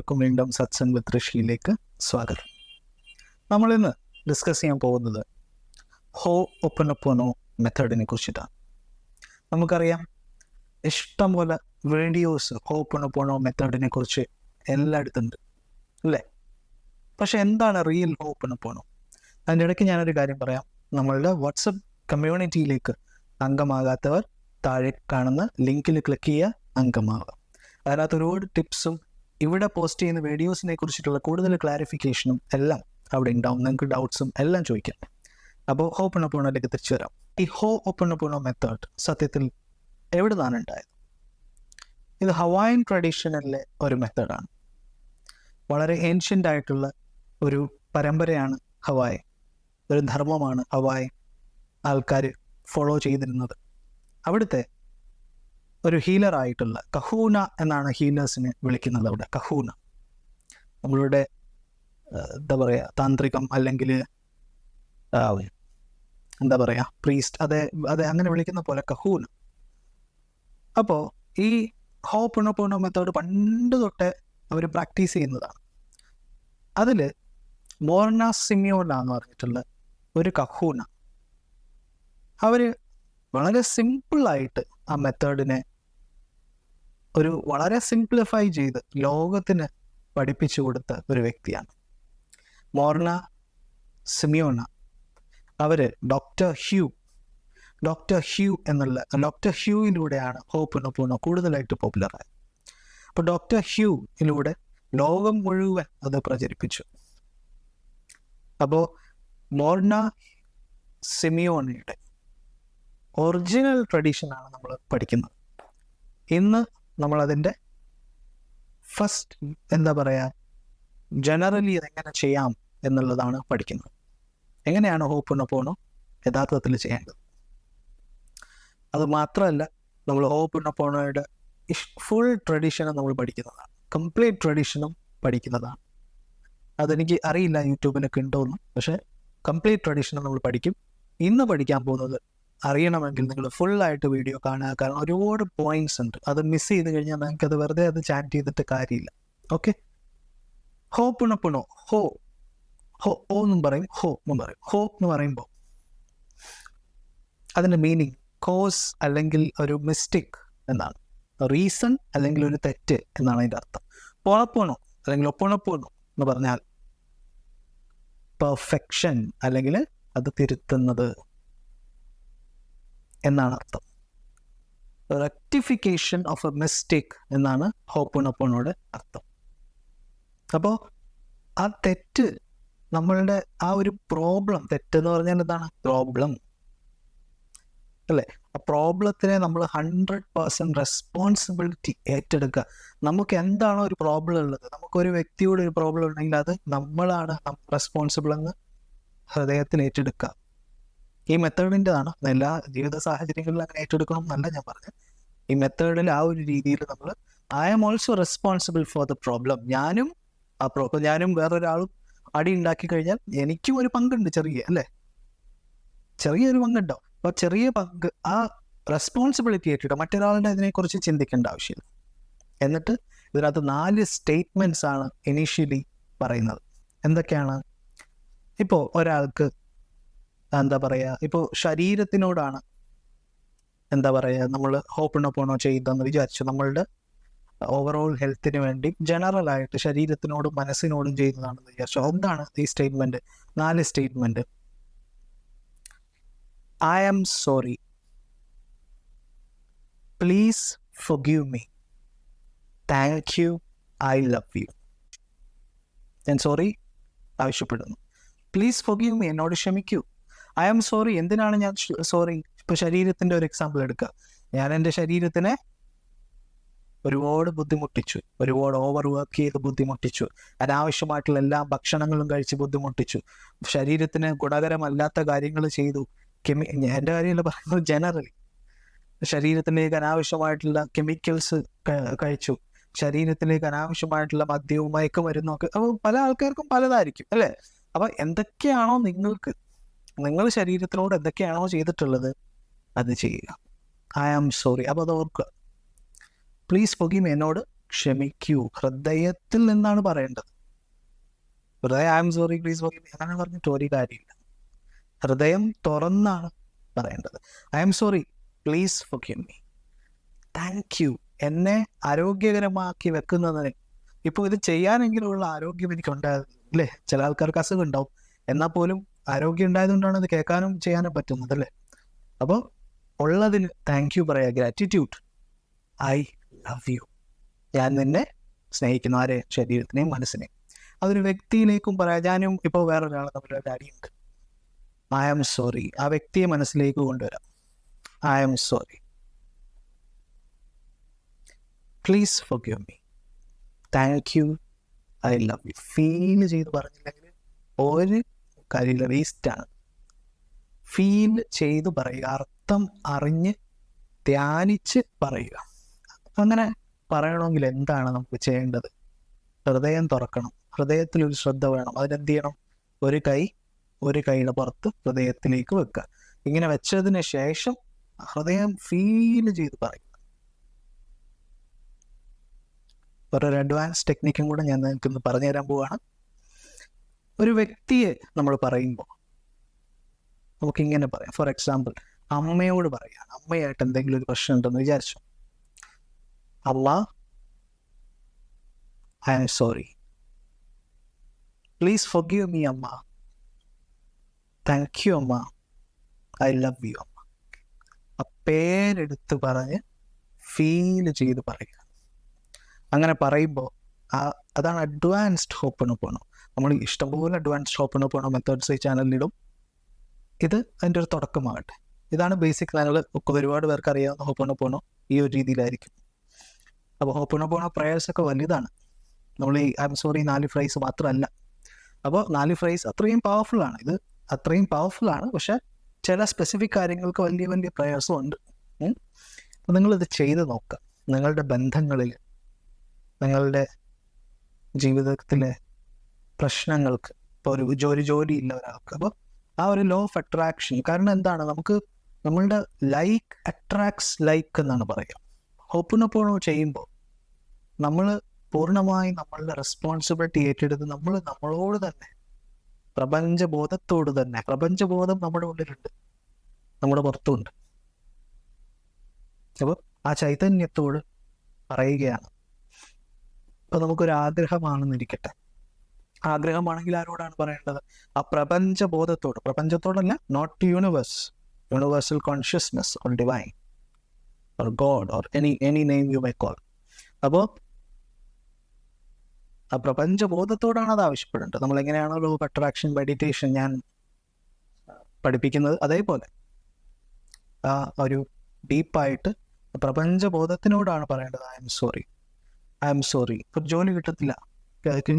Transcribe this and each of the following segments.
എല്ലാവർക്കും വീണ്ടും സത്സംഗ് വിത്ത് ഋഷിയിലേക്ക് സ്വാഗതം. നമ്മളിന്ന് ഡിസ്കസ് ചെയ്യാൻ പോകുന്നത് ഹോപ്പൊനൊപ്പോനോ മെത്തേഡിനെ കുറിച്ചിട്ടാണ്. നമുക്കറിയാം, ഇഷ്ടംപോലെ വീഡിയോസ് ഹോപ്പൊനൊപ്പോനോ മെത്തേഡിനെ കുറിച്ച് എല്ലായിടത്തുണ്ട് അല്ലേ? പക്ഷെ എന്താണ് റിയൽ ഹോപ്പൊനൊപ്പോനോ? അതിൻ്റെ ഇടയ്ക്ക് ഞാനൊരു കാര്യം പറയാം. നമ്മളുടെ വാട്സപ്പ് കമ്മ്യൂണിറ്റിയിലേക്ക് അംഗമാകാത്തവർ താഴെ കാണുന്ന ലിങ്കിൽ ക്ലിക്ക് ചെയ്യുക, അംഗമാവുക. അതിനകത്ത് ഒരുപാട് ടിപ്സും ഇവിടെ പോസ്റ്റ് ചെയ്യുന്ന വീഡിയോസിനെ കുറിച്ചിട്ടുള്ള കൂടുതൽ ക്ലാരിഫിക്കേഷനും എല്ലാം അവിടെ ഉണ്ടാവും. നിങ്ങൾക്ക് ഡൗട്ട്സും എല്ലാം ചോദിക്കാം. അപ്പോൾ ഹോപ്പൊനൊപ്പോനോയിലേക്ക് തിരിച്ചു വരാം. ഈ ഹോപ്പൊനൊപ്പോനോ മെത്തേഡ് സത്യത്തിൽ എവിടെ നിന്നാണ് ഉണ്ടായത്? ഇത് ഹവായൻ ട്രഡീഷണലിലെ ഒരു മെത്തേഡാണ്. വളരെ ഏൻഷ്യൻ്റ് ആയിട്ടുള്ള ഒരു പരമ്പരയാണ് ഹവായ്. ഒരു ധർമ്മമാണ് ഹവായ് ആൾക്കാർ ഫോളോ ചെയ്തിരുന്നത്. അവിടുത്തെ ഒരു ഹീലറായിട്ടുള്ള കഹൂന എന്നാണ് ഹീലേഴ്സിനെ വിളിക്കുന്നത്. അവിടെ കഹൂന, നമ്മളുടെ എന്താ പറയുക, താന്ത്രികം അല്ലെങ്കിൽ എന്താ പറയുക, പ്രീസ്റ്റ്, അതെ അങ്ങനെ വിളിക്കുന്ന പോലെ കഹൂന. അപ്പോൾ ഈ ഹോപ്പൊനൊപ്പോനോ മെത്തേഡ് പണ്ട് തൊട്ടേ അവർ പ്രാക്ടീസ് ചെയ്യുന്നതാണ്. അതിൽ മോർന സിമിയോന എന്ന് പറഞ്ഞിട്ടുള്ള ഒരു കഹൂന, അവർ വളരെ സിമ്പിളായിട്ട് ആ മെത്തേഡിനെ ഒരു വളരെ സിംപ്ലിഫൈ ചെയ്ത് ലോകത്തിന് പഠിപ്പിച്ചു കൊടുത്ത ഒരു വ്യക്തിയാണ് മോർന സിമിയോന. അവർ ഡോക്ടർ ഹ്യൂയിലൂടെയാണ് ഹോപ്പൊനൊപ്പോനോ കൂടുതലായിട്ട് പോപ്പുലറായത്. അപ്പോൾ ഡോക്ടർ ഹ്യൂയിലൂടെ ലോകം മുഴുവൻ അത് പ്രചരിപ്പിച്ചു. അപ്പോൾ മോർന സിമിയോനയുടെ ഒറിജിനൽ ട്രഡീഷനാണ് നമ്മൾ പഠിക്കുന്നത്. ഇന്ന് നമ്മളതിൻ്റെ ഫസ്റ്റ് എന്താ പറയുക, ജനറലി അതെങ്ങനെ ചെയ്യാം എന്നുള്ളതാണ് പഠിക്കുന്നത്. എങ്ങനെയാണ് ഹോപ്പൊനൊപ്പോനോ യഥാർത്ഥത്തിൽ ചെയ്യേണ്ടത്. അത് മാത്രമല്ല, നമ്മൾ ഹോപ്പൊനൊപ്പോനോയുടെ ഫുൾ ട്രഡീഷനും നമ്മൾ പഠിക്കുന്നതാണ്. കംപ്ലീറ്റ് ട്രഡീഷനും പഠിക്കുന്നതാണ്. അതെനിക്ക് അറിയില്ല യൂട്യൂബിലൊക്കെ ഉണ്ടോയെന്ന്, പക്ഷേ കംപ്ലീറ്റ് ട്രഡീഷനും നമ്മൾ പഠിക്കും. ഇന്ന് പഠിക്കാൻ പോകുന്നത് അറിയണമെങ്കിൽ നിങ്ങൾ ഫുള്ളായിട്ട് വീഡിയോ കാണുക. കാരണം ഒരുപാട് പോയിന്റ്സ് ഉണ്ട്. അത് മിസ് ചെയ്ത് കഴിഞ്ഞാൽ നമുക്കത് വെറുതെ ചാറ്റ് ചെയ്തിട്ട് കാര്യമില്ല. ഓക്കെ, ഹോപ്പൊനൊപ്പോനോ ഹോ എന്നും പറയും, ഹോ എന്നും പറയും. ഹോ എന്ന് പറയുമ്പോൾ അതിൻ്റെ മീനിങ് കോസ് അല്ലെങ്കിൽ ഒരു മിസ്റ്റേക്ക് എന്നാണ്. റീസൺ അല്ലെങ്കിൽ ഒരു തെറ്റ് എന്നാണ് അതിൻ്റെ അർത്ഥം. പൊണപ്പോനോ അല്ലെങ്കിൽ ഒപ്പൊണപ്പോനോ എന്ന് പറഞ്ഞാൽ പെർഫെക്ഷൻ അല്ലെങ്കിൽ അത് തിരുത്തുന്നത് എന്നാണ് അർത്ഥം. റെക്ടിഫിക്കേഷൻ ഓഫ് എ മിസ്റ്റേക്ക് എന്നാണ് ഹോപ്പൊനൊപ്പോനോയുടെ അർത്ഥം. അപ്പോൾ ആ തെറ്റ്, നമ്മളുടെ ആ ഒരു പ്രോബ്ലം, തെറ്റെന്ന് പറഞ്ഞാൽ എന്താണ്? പ്രോബ്ലം അല്ലേ? ആ പ്രോബ്ലത്തിനെ നമ്മൾ 100% റെസ്പോൺസിബിലിറ്റി ഏറ്റെടുക്കുക. നമുക്ക് എന്താണോ ഒരു പ്രോബ്ലം ഉള്ളത്, നമുക്കൊരു വ്യക്തിയോട് ഒരു പ്രോബ്ലം ഉണ്ടെങ്കിൽ അത് നമ്മളാണ് റെസ്പോൺസിബിൾ എന്ന് ഹൃദയത്തിൽ ഏറ്റെടുക്കുക. ഈ മെത്തേഡിൻ്റെതാണ്. എല്ലാ ജീവിത സാഹചര്യങ്ങളിലും അങ്ങനെ ഏറ്റെടുക്കണം എന്നല്ല ഞാൻ പറഞ്ഞത്. ഈ മെത്തേഡിൽ ആ ഒരു രീതിയിൽ നമ്മൾ I am also responsible for the problem. ഞാനും വേറൊരാളും അടി ഉണ്ടാക്കി കഴിഞ്ഞാൽ എനിക്കും ഒരു പങ്കുണ്ട്, ചെറിയൊരു പങ്കുണ്ടാവും. അപ്പോൾ ചെറിയ പങ്ക്, ആ റെസ്പോൺസിബിലിറ്റി ഏറ്റെടുക്കുക. മറ്റൊരാളുടെ അതിനെക്കുറിച്ച് ചിന്തിക്കേണ്ട ആവശ്യമില്ല. എന്നിട്ട് ഇതിനകത്ത് 4 സ്റ്റേറ്റ്മെൻറ്റ്സ് ആണ് ഇനീഷ്യലി പറയുന്നത്. എന്തൊക്കെയാണ്? ഇപ്പോൾ ഒരാൾക്ക് എന്താ പറയുക, ഇപ്പോൾ ശരീരത്തിനോടാണ് എന്താ പറയുക നമ്മൾ ഹോപ്പൊനൊപ്പോനോ ചെയ്തെന്ന് വിചാരിച്ചു. നമ്മളുടെ ഓവറോൾ ഹെൽത്തിന് വേണ്ടി ജനറലായിട്ട് ശരീരത്തിനോടും മനസ്സിനോടും ചെയ്യുന്നതാണെന്ന് വിചാരിച്ചു. എന്താണ് ഈ statement? 4 statement. I am sorry, please forgive me, thank you, I love you. ഞാൻ സോറി ആവശ്യപ്പെടുന്നു. പ്ലീസ് ഫൊർഗീവ് മീ, എന്നോട് ക്ഷമിക്കൂ. ഐ ആം സോറി, എന്തിനാണ് ഞാൻ സോറി? ഇപ്പോൾ ശരീരത്തിൻ്റെ ഒരു എക്സാമ്പിൾ എടുക്കുക. ഞാൻ എൻ്റെ ശരീരത്തിനെ ഒരുപാട് ബുദ്ധിമുട്ടിച്ചു, ഒരുപാട് ഓവർ വർക്ക് ചെയ്ത് ബുദ്ധിമുട്ടിച്ചു, അനാവശ്യമായിട്ടുള്ള എല്ലാ ഭക്ഷണങ്ങളും കഴിച്ച് ബുദ്ധിമുട്ടിച്ചു, ശരീരത്തിന് ഗുണകരമല്ലാത്ത കാര്യങ്ങൾ ചെയ്തു. എൻ്റെ കാര്യമല്ല പറയുന്നത്, ജനറലി ശരീരത്തിലേക്ക് അനാവശ്യമായിട്ടുള്ള കെമിക്കൽസ് കഴിച്ചു, ശരീരത്തിലേക്ക് അനാവശ്യമായിട്ടുള്ള മദ്യവും മയക്കുമരുന്നൊക്കെ. അപ്പോൾ പല ആൾക്കാർക്കും പലതായിരിക്കും അല്ലേ? അപ്പോൾ എന്തൊക്കെയാണോ നിങ്ങൾ ശരീരത്തിനോട് എന്തൊക്കെയാണോ ചെയ്തിട്ടുള്ളത് അത് ചെയ്യുക. I am sorry. അപ്പോൾ അത് ഓർക്കുക. പ്ലീസ് ഫൊർഗീവ് മീ, എന്നോട് ക്ഷമിക്കൂ. ഹൃദയത്തിൽ നിന്നാണ് പറയേണ്ടത്. വെറുതെ I am sorry please forgive me അങ്ങനെ പറഞ്ഞിട്ട് ഒരു കാര്യമില്ല. ഹൃദയം തുറന്നാണ് പറയേണ്ടത്. I'm sorry please forgive me. Thank U, എന്നെ ആരോഗ്യകരമാക്കി വെക്കുന്നതിന്. ഇപ്പോൾ ഇത് ചെയ്യാനെങ്കിലുള്ള ആരോഗ്യം എനിക്കുണ്ടായത് അല്ലേ? ചില ആൾക്കാർക്ക് അസുഖം ഉണ്ടാവും, എന്നാൽ പോലും ആരോഗ്യം ഉണ്ടായതുകൊണ്ടാണ് ഇത് കേൾക്കാനും ചെയ്യാനും പറ്റുന്നത് അല്ലേ? അപ്പോൾ ഉള്ളതിന് താങ്ക് യു പറയുക, ഗ്രാറ്റിറ്റ്യൂഡ്. ഐ ലവ് യു, ഞാൻ നിന്നെ സ്നേഹിക്കുന്നു. ആരെ? ശരീരത്തിനെയും മനസ്സിനെയും. അതൊരു വ്യക്തിയിലേക്കും പറയാം. ഞാനും ഇപ്പോൾ വേറൊരാൾ തമ്മിലൊരു അടിയുണ്ട്, ഐ ആം സോറി. ആ വ്യക്തിയെ മനസ്സിലേക്ക് കൊണ്ടുവരാം. I am sorry, please forgive me, thank you, I love you. Feel ചെയ്ത് പറഞ്ഞില്ലെങ്കിൽ ഒരു കാര്യമില്ല, വേസ്റ്റാണ്. ഫീൽ ചെയ്ത് പറയുക, അർത്ഥം അറിഞ്ഞ് ധ്യാനിച്ച് പറയുക. അങ്ങനെ പറയണമെങ്കിൽ എന്താണ് നമുക്ക് ചെയ്യേണ്ടത്? ഹൃദയം തുറക്കണം. ഹൃദയത്തിലൊരു ശ്രദ്ധ വേണം. അതിനെന്ത് ചെയ്യണം? ഒരു കൈയുടെ പുറത്ത് ഹൃദയത്തിലേക്ക് വെക്കുക. ഇങ്ങനെ വെച്ചതിന് ശേഷം ഹൃദയം ഫീൽ ചെയ്ത് പറയുക. ഒരു അഡ്വാൻസ് ടെക്നിക്കും കൂടെ ഞാൻ നിങ്ങൾക്കിന്ന് പറഞ്ഞു തരാൻ പോവുകയാണ്. ഒരു വ്യക്തിയെ നമ്മൾ പറയുമ്പോൾ നമുക്കിങ്ങനെ പറയാം. ഫോർ എക്സാമ്പിൾ, അമ്മയോട് പറയുകയാണ്. അമ്മയായിട്ട് എന്തെങ്കിലും ഒരു പ്രശ്നം ഉണ്ടെന്ന് വിചാരിച്ചു. അമ്മ, I am sorry, please forgive me അമ്മ, താങ്ക് യു അമ്മ, ഐ ലവ് യു അമ്മ. ആ പേരെടുത്ത് പറഞ്ഞ് ഫീൽ ചെയ്ത് പറയുക. അങ്ങനെ പറയുമ്പോൾ അതാണ് അഡ്വാൻസ്ഡ് ഹോപ്പണോപോണോ. നമ്മൾ ഇഷ്ടംപോലെ അഡ്വാൻസ്ഡ് ഹോപ്പണോപോണോ മെത്തേഡ്സ് ഈ ചാനലിലിടും. ഇത് അതിൻ്റെ ഒരു തുടക്കമാകട്ടെ. ഇതാണ് ബേസിക്. ഞങ്ങൾ ഒരുപാട് പേർക്ക് അറിയാവുന്ന ഹോപ്പണോപോണോ ഈ ഒരു രീതിയിലായിരിക്കും. അപ്പോൾ ഹോപ്പണോപോണോ പ്രേയേഴ്സൊക്കെ വലുതാണ്. നമ്മൾ ഈ ഐ എം സോറി 4 ഫ്രൈസ് മാത്രമല്ല. അപ്പോൾ 4 ഫ്രൈസ് അത്രയും പവർഫുള്ളാണ്. ഇത് അത്രയും പവർഫുള്ളാണ്. പക്ഷെ ചില സ്പെസിഫിക് കാര്യങ്ങൾക്ക് വലിയ വലിയ പ്രേയേഴ്സും ഉണ്ട്. അപ്പോൾ നിങ്ങളിത് ചെയ്ത് നോക്കുക. നിങ്ങളുടെ ബന്ധങ്ങളിൽ, നിങ്ങളുടെ ജീവിതത്തിലെ പ്രശ്നങ്ങൾക്ക്, ഇപ്പോൾ ഒരു ജോലിയില്ല ഒരാൾക്ക്, അപ്പോൾ ആ ഒരു ലോ ഓഫ് അട്രാക്ഷൻ. കാരണം എന്താണ്? നമുക്ക് നമ്മളുടെ ലൈക്ക് അട്രാക്ട്സ് ലൈക്ക് എന്നാണ് പറയുക. ഹോപ്പണോപോണോ ചെയ്യുമ്പോൾ നമ്മൾ പൂർണ്ണമായും നമ്മളുടെ റെസ്പോൺസിബിലിറ്റി ഏറ്റെടുത്ത് നമ്മളോട് തന്നെ, പ്രപഞ്ചബോധത്തോട് തന്നെ, പ്രപഞ്ചബോധം നമ്മുടെ ഉള്ളിലുണ്ട്, നമ്മുടെ പുറത്തുണ്ട്. അപ്പോൾ ആ ചൈതന്യത്തോട് പറയുകയാണ്. അപ്പോൾ നമുക്കൊരു ആഗ്രഹമാണെന്നിരിക്കട്ടെ. ആഗ്രഹമാണെങ്കിൽ ആരോടാണ് പറയേണ്ടത്? ആ പ്രപഞ്ചബോധത്തോട്. പ്രപഞ്ചത്തോടല്ല, not universe, universal consciousness or divine or god or any name you may call. അപ്പോൾ ആ പ്രപഞ്ചബോധത്തോടാണ് അത് ആവശ്യപ്പെടേണ്ടത്. നമ്മളെങ്ങനെയാണോ ലോ ഓഫ് അട്രാക്ഷൻ മെഡിറ്റേഷൻ ഞാൻ പഠിപ്പിക്കുന്നത്, അതേപോലെ ആ ഒരു ഡീപ്പായിട്ട് പ്രപഞ്ചബോധത്തിനോടാണ് പറയേണ്ടത്. I'm sorry, I'm sorry. ഇപ്പോൾ ജോലി കിട്ടത്തില്ല,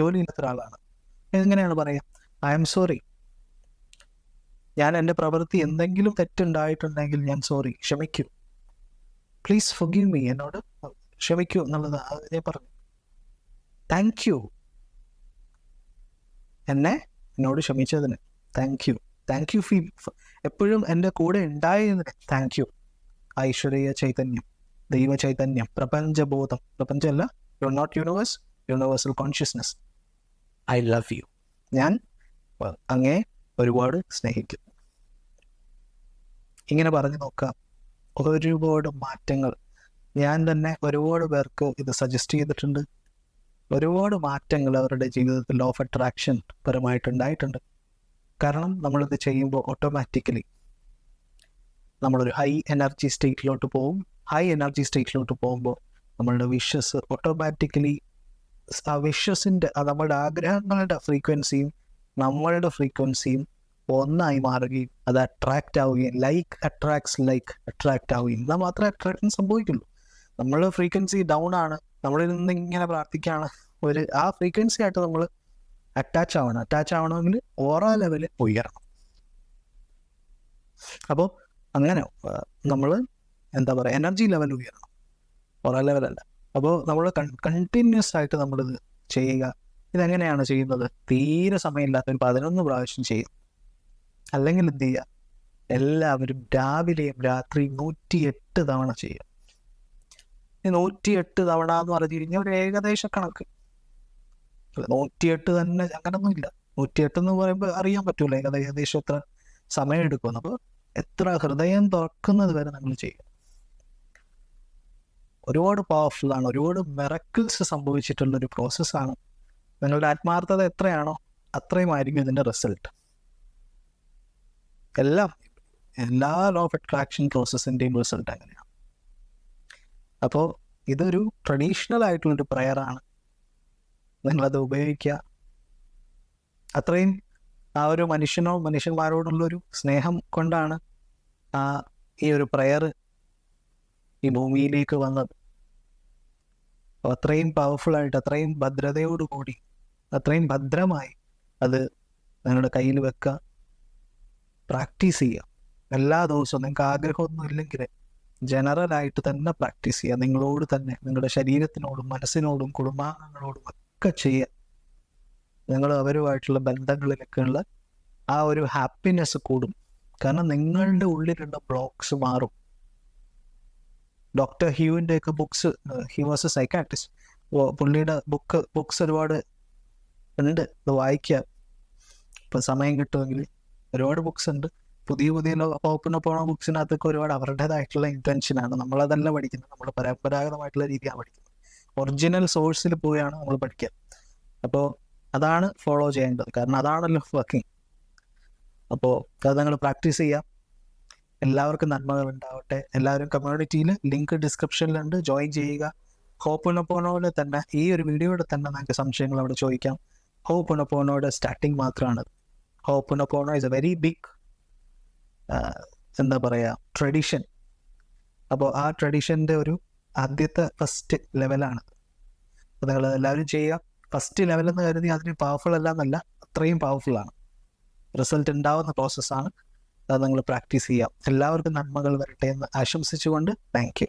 ജോലി ഇല്ലാത്ത ഒരാളാണ്, എങ്ങനെയാണ് പറയുക? ഐ എം സോറി, ഞാൻ എൻ്റെ പ്രവൃത്തി എന്തെങ്കിലും തെറ്റുണ്ടായിട്ടുണ്ടെങ്കിൽ ഞാൻ സോറി, ക്ഷമിക്കൂ, പ്ലീസ് ഫോർഗിവ് മീ, എന്നോട് ക്ഷമിക്കൂ എന്നുള്ളത് ഞാൻ പറഞ്ഞു. താങ്ക് യു, എന്നോട് ക്ഷമിച്ചതിന് താങ്ക് യു. താങ്ക് യു എപ്പോഴും എൻ്റെ കൂടെ ഉണ്ടായതിന് താങ്ക് യു. ഐശ്വര്യ ചൈതന്യം, ദൈവ ചൈതന്യം, പ്രപഞ്ചബോധം, പ്രപഞ്ചമല്ല, you are not universe, universal consciousness, I love you, ഞാൻ അങ്ങേ ഒരുപാട് സ്നേഹിക്കുന്നു. ഇങ്ങനെ പറഞ്ഞു നോക്കാം. ഒരുപാട് മാറ്റങ്ങൾ ഞാൻ തന്നെ ഒരുപാട് പേർക്ക് ഇത് സജസ്റ്റ് ചെയ്തിട്ടുണ്ട്. ഒരുപാട് മാറ്റങ്ങൾ അവരുടെ ജീവിതത്തിൽ ലോ ഓഫ് അട്രാക്ഷൻ പരമായിട്ടുണ്ടായിട്ടുണ്ട്. കാരണം നമ്മളിത് ചെയ്യുമ്പോൾ ഓട്ടോമാറ്റിക്കലി നമ്മളൊരു ഹൈ എനർജി സ്റ്റേറ്റിലോട്ട് പോകും. ഹൈ എനർജി സ്റ്റേറ്റിലോട്ട് പോകുമ്പോൾ നമ്മളുടെ വിഷസ് ഓട്ടോമാറ്റിക്കലി, ആ വിഷസിൻ്റെ, നമ്മളുടെ ആഗ്രഹങ്ങളുടെ ഫ്രീക്വൻസിയും നമ്മളുടെ ഫ്രീക്വൻസിയും ഒന്നായി മാറുകയും അത് അട്രാക്റ്റ് ആവുകയും, ലൈക്ക് അട്രാക്ട്സ് ലൈക്ക് അട്രാക്റ്റ് ആവുകയും, എന്നാൽ മാത്രമേ അട്രാക്ഷൻ സംഭവിക്കുള്ളൂ. നമ്മളുടെ ഫ്രീക്വൻസി ഡൗൺ ആണ്, നമ്മളിൽ നിന്ന് ഇങ്ങനെ പ്രാർത്ഥിക്കുകയാണ്, ആ ഫ്രീക്വൻസി ആയിട്ട് നമ്മൾ അറ്റാച്ച് ആവണമെങ്കിൽ ഓറ ലെവല് ഉയരണം. അപ്പോൾ അങ്ങനെ നമ്മൾ എന്താ പറയുക, എനർജി ലെവൽ ഉയരണം, ഓറ ലെവലല്ല. അപ്പോൾ നമ്മൾ കണ്ടിന്യൂസ് ആയിട്ട് നമ്മളിത് ചെയ്യുക. ഇതെങ്ങനെയാണ് ചെയ്യുന്നത്? തീരെ സമയമില്ലാത്ത ഒരു 11 പ്രാവശ്യം ചെയ്യും. അല്ലെങ്കിൽ എന്ത് ചെയ്യുക? എല്ലാവരും രാവിലെയും രാത്രി 108 തവണ ചെയ്യുക. ഈ 108 തവണ എന്ന് പറഞ്ഞു കഴിഞ്ഞാൽ ഒരു ഏകദേശ കണക്ക്. 108 തന്നെ അങ്ങനൊന്നും ഇല്ല. 108 എന്ന് പറയുമ്പോൾ അറിയാൻ പറ്റൂല ഏകദേശം എത്ര സമയം എടുക്കുമെന്ന്. അപ്പോൾ എത്ര ഹൃദയം തുറക്കുന്നത് വരെ നമ്മൾ ചെയ്യുക. ഒരുപാട് പവർഫുള്ളാണ്, ഒരുപാട് മിറക്കിൾസ് സംഭവിച്ചിട്ടുള്ളൊരു പ്രോസസ്സാണ്. നിങ്ങളുടെ ആത്മാർത്ഥത എത്രയാണോ അത്രയും ആയിരിക്കും ഇതിൻ്റെ റിസൾട്ട്. എല്ലാ ലോ ഓഫ് അട്രാക്ഷൻ പ്രോസസ്സിൻ്റെയും റിസൾട്ട് അങ്ങനെയാണ്. അപ്പോൾ ഇതൊരു ട്രഡീഷണൽ ആയിട്ടുള്ളൊരു പ്രെയറാണ്. നിങ്ങളത് ഉപയോഗിക്കുക. അത്രയും ആ ഒരു മനുഷ്യന്മാരോടുള്ളൊരു സ്നേഹം കൊണ്ടാണ് ഈ ഒരു പ്രെയർ ഈ ഭൂമിയിലേക്ക് വന്നത്. അപ്പോൾ അത്രയും പവർഫുള്ളായിട്ട്, അത്രയും ഭദ്രതയോടുകൂടി, അത്രയും ഭദ്രമായി അത് നിങ്ങളുടെ കയ്യിൽ വെക്കുക, പ്രാക്ടീസ് ചെയ്യുക. എല്ലാ ദിവസവും നിങ്ങൾക്ക് ആഗ്രഹമൊന്നും ഇല്ലെങ്കിൽ ജനറലായിട്ട് തന്നെ പ്രാക്ടീസ് ചെയ്യുക. നിങ്ങളോട് തന്നെ, നിങ്ങളുടെ ശരീരത്തിനോടും മനസ്സിനോടും കുടുംബാംഗങ്ങളോടും ഒക്കെ ചെയ്യുക. നിങ്ങൾ അവരുമായിട്ടുള്ള ബന്ധങ്ങളിലൊക്കെയുള്ള ആ ഒരു ഹാപ്പിനെസ് കൂടും. കാരണം നിങ്ങളുടെ ഉള്ളിലുള്ള ബ്ലോക്സ് മാറും. ഡോക്ടർ ഹ്യൂവിൻ്റെ ഒക്കെ books, he was A psychiatrist. പുള്ളിയുടെ ബുക്സ് ഒരുപാട് ഉണ്ട്, അത് വായിക്കുക. ഇപ്പം സമയം കിട്ടുമെങ്കിൽ ഒരുപാട് ബുക്സ് ഉണ്ട്. പുതിയ ഓപ്പൺ ബുക്സിനകത്തൊക്കെ ഒരുപാട് അവരുടേതായിട്ടുള്ള ഇൻറ്റൻഷനാണ്. നമ്മളതല്ല പഠിക്കുന്നത്, നമ്മൾ പരമ്പരാഗതമായിട്ടുള്ള രീതിയാണ് പഠിക്കുന്നത്. ഒറിജിനൽ സോഴ്സിൽ പോയാണ് നമ്മൾ പഠിക്കുക. അപ്പോൾ അതാണ് ഫോളോ ചെയ്യേണ്ടത്, കാരണം അതാണല്ലോ വർക്കിംഗ്. അപ്പോൾ അത് നിങ്ങൾ പ്രാക്ടീസ് ചെയ്യാം. എല്ലാവർക്കും നന്മകൾ ഉണ്ടാവട്ടെ. എല്ലാവരും കമ്മ്യൂണിറ്റിയിൽ ലിങ്ക് ഡിസ്ക്രിപ്ഷനിലുണ്ട്, ജോയിൻ ചെയ്യുക. ഹോപ്പോണോപ്പോണോയിൽ തന്നെ ഈ ഒരു വീഡിയോയുടെ തന്നെ നിങ്ങൾക്ക് സംശയങ്ങൾ അവിടെ ചോദിക്കാം. ഹോപ്പോണോപ്പോണോയുടെ സ്റ്റാർട്ടിങ് മാത്രമാണ്. ഹോപ്പോണോപ്പോണോ ഇസ് എ വെരി ബിഗ് എന്താ പറയുക ട്രഡീഷൻ. അപ്പോൾ ആ ട്രഡീഷൻ്റെ ഒരു ആദ്യത്തെ ഫസ്റ്റ് ലെവലാണ്. അപ്പോൾ നിങ്ങൾ എല്ലാവരും ചെയ്യുക. ഫസ്റ്റ് ലെവലെന്ന് കരുതി അതിന് പവർഫുൾ അല്ല എന്നല്ല, അത്രയും പവർഫുള്ളാണ്. റിസൾട്ട് ഉണ്ടാവുന്ന പ്രോസസ്സാണ്. അത് നിങ്ങൾ പ്രാക്ടീസ് ചെയ്യാം. എല്ലാവർക്കും നന്മകൾ വരട്ടെ എന്ന് ആശംസിച്ചുകൊണ്ട് താങ്ക് യു.